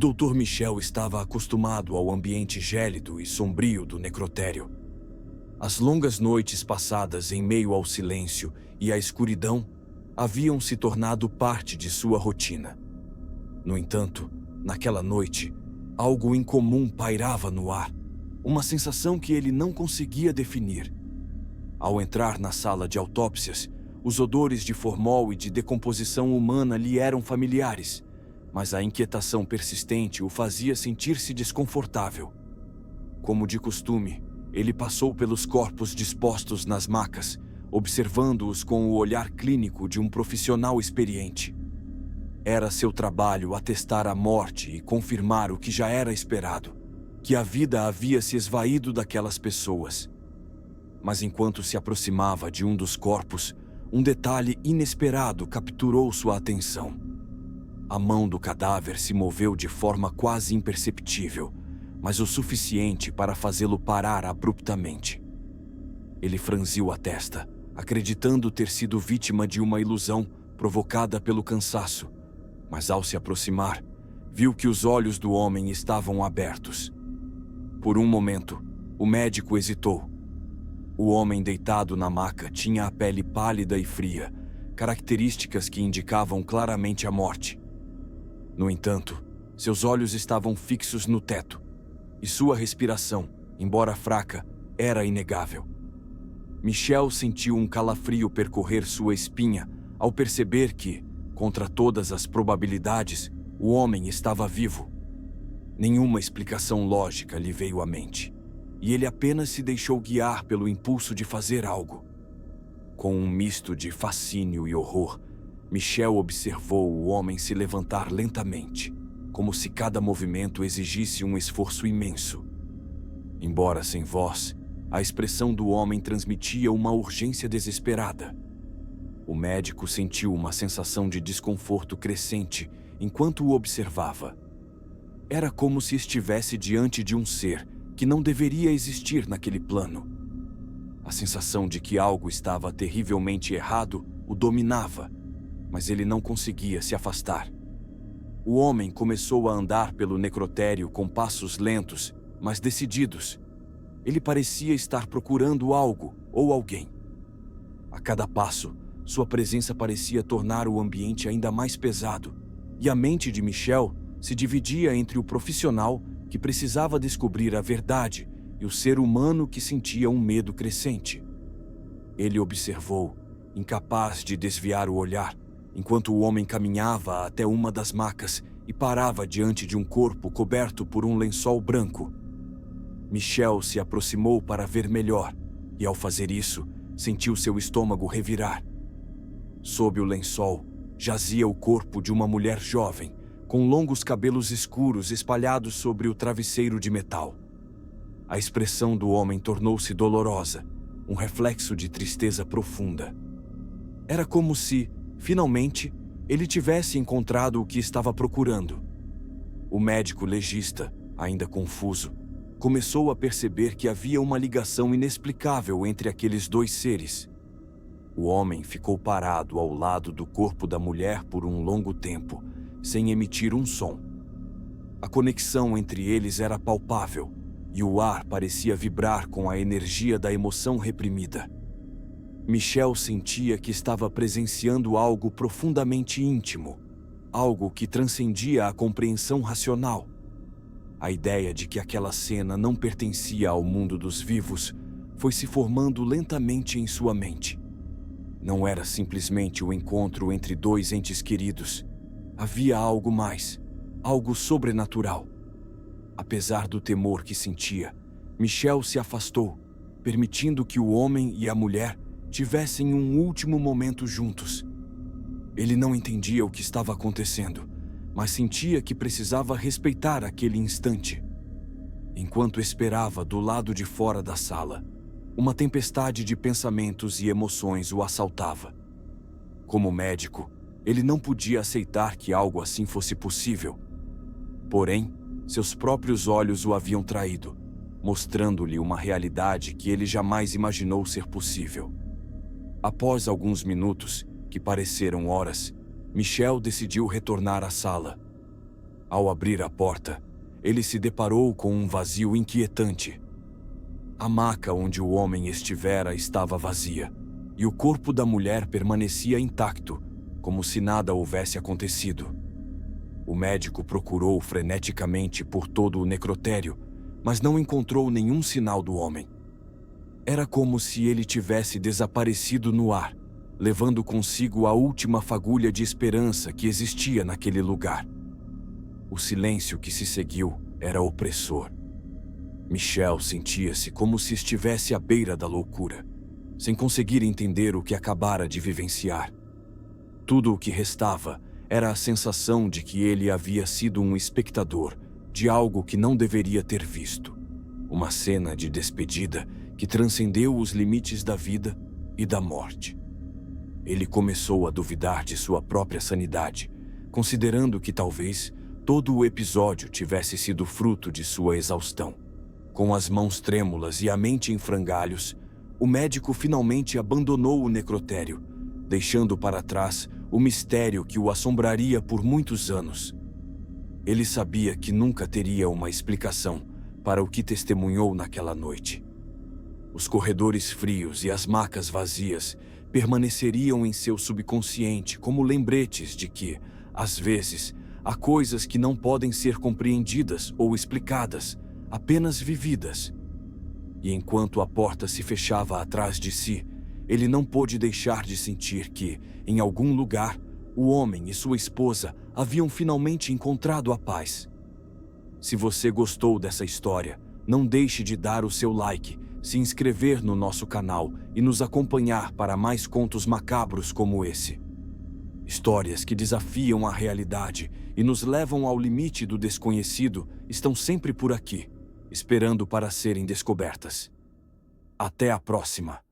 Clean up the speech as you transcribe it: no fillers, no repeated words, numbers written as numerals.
Dr. Michel estava acostumado ao ambiente gélido e sombrio do necrotério. As longas noites passadas em meio ao silêncio e à escuridão haviam se tornado parte de sua rotina. No entanto, naquela noite, algo incomum pairava no ar, uma sensação que ele não conseguia definir. Ao entrar na sala de autópsias, os odores de formol e de decomposição humana lhe eram familiares, mas a inquietação persistente o fazia sentir-se desconfortável. Como de costume, ele passou pelos corpos dispostos nas macas, observando-os com o olhar clínico de um profissional experiente. Era seu trabalho atestar a morte e confirmar o que já era esperado, que a vida havia se esvaído daquelas pessoas. Mas enquanto se aproximava de um dos corpos, um detalhe inesperado capturou sua atenção. A mão do cadáver se moveu de forma quase imperceptível, mas o suficiente para fazê-lo parar abruptamente. Ele franziu a testa, acreditando ter sido vítima de uma ilusão provocada pelo cansaço, mas ao se aproximar, viu que os olhos do homem estavam abertos. Por um momento, o médico hesitou. O homem deitado na maca tinha a pele pálida e fria, características que indicavam claramente a morte. No entanto, seus olhos estavam fixos no teto, e sua respiração, embora fraca, era inegável. Michel sentiu um calafrio percorrer sua espinha ao perceber que, contra todas as probabilidades, o homem estava vivo. Nenhuma explicação lógica lhe veio à mente, e ele apenas se deixou guiar pelo impulso de fazer algo. Com um misto de fascínio e horror, Michel observou o homem se levantar lentamente, como se cada movimento exigisse um esforço imenso. Embora sem voz, a expressão do homem transmitia uma urgência desesperada. O médico sentiu uma sensação de desconforto crescente enquanto o observava. Era como se estivesse diante de um ser que não deveria existir naquele plano. A sensação de que algo estava terrivelmente errado o dominava, mas ele não conseguia se afastar. O homem começou a andar pelo necrotério com passos lentos, mas decididos. Ele parecia estar procurando algo ou alguém. A cada passo, sua presença parecia tornar o ambiente ainda mais pesado, e a mente de Michel se dividia entre o profissional que precisava descobrir a verdade e o ser humano que sentia um medo crescente. Ele observou, incapaz de desviar o olhar, enquanto o homem caminhava até uma das macas e parava diante de um corpo coberto por um lençol branco. Michel se aproximou para ver melhor, e ao fazer isso, sentiu seu estômago revirar. Sob o lençol, jazia o corpo de uma mulher jovem, com longos cabelos escuros espalhados sobre o travesseiro de metal. A expressão do homem tornou-se dolorosa, um reflexo de tristeza profunda. Era como se, finalmente, ele tivesse encontrado o que estava procurando. O médico legista, ainda confuso, começou a perceber que havia uma ligação inexplicável entre aqueles dois seres. O homem ficou parado ao lado do corpo da mulher por um longo tempo, sem emitir um som. A conexão entre eles era palpável, e o ar parecia vibrar com a energia da emoção reprimida. Michel sentia que estava presenciando algo profundamente íntimo, algo que transcendia a compreensão racional. A ideia de que aquela cena não pertencia ao mundo dos vivos foi se formando lentamente em sua mente. Não era simplesmente o encontro entre dois entes queridos. Havia algo mais, algo sobrenatural. Apesar do temor que sentia, Michel se afastou, permitindo que o homem e a mulher tivessem um último momento juntos. Ele não entendia o que estava acontecendo, mas sentia que precisava respeitar aquele instante. Enquanto esperava do lado de fora da sala, uma tempestade de pensamentos e emoções o assaltava. Como médico, ele não podia aceitar que algo assim fosse possível. Porém, seus próprios olhos o haviam traído, mostrando-lhe uma realidade que ele jamais imaginou ser possível. Após alguns minutos, que pareceram horas, Michel decidiu retornar à sala. Ao abrir a porta, ele se deparou com um vazio inquietante. A maca onde o homem estivera estava vazia, e o corpo da mulher permanecia intacto, como se nada houvesse acontecido. O médico procurou freneticamente por todo o necrotério, mas não encontrou nenhum sinal do homem. Era como se ele tivesse desaparecido no ar, levando consigo a última fagulha de esperança que existia naquele lugar. O silêncio que se seguiu era opressor. Michel sentia-se como se estivesse à beira da loucura, sem conseguir entender o que acabara de vivenciar. Tudo o que restava era a sensação de que ele havia sido um espectador de algo que não deveria ter visto. Uma cena de despedida que transcendeu os limites da vida e da morte. Ele começou a duvidar de sua própria sanidade, considerando que talvez todo o episódio tivesse sido fruto de sua exaustão. Com as mãos trêmulas e a mente em frangalhos, o médico finalmente abandonou o necrotério, deixando para trás o mistério que o assombraria por muitos anos. Ele sabia que nunca teria uma explicação para o que testemunhou naquela noite. Os corredores frios e as macas vazias permaneceriam em seu subconsciente como lembretes de que, às vezes, há coisas que não podem ser compreendidas ou explicadas, apenas vividas. E enquanto a porta se fechava atrás de si, ele não pôde deixar de sentir que, em algum lugar, o homem e sua esposa haviam finalmente encontrado a paz. Se você gostou dessa história, não deixe de dar o seu like, se inscrever no nosso canal e nos acompanhar para mais contos macabros como esse. Histórias que desafiam a realidade e nos levam ao limite do desconhecido estão sempre por aqui, esperando para serem descobertas. Até a próxima!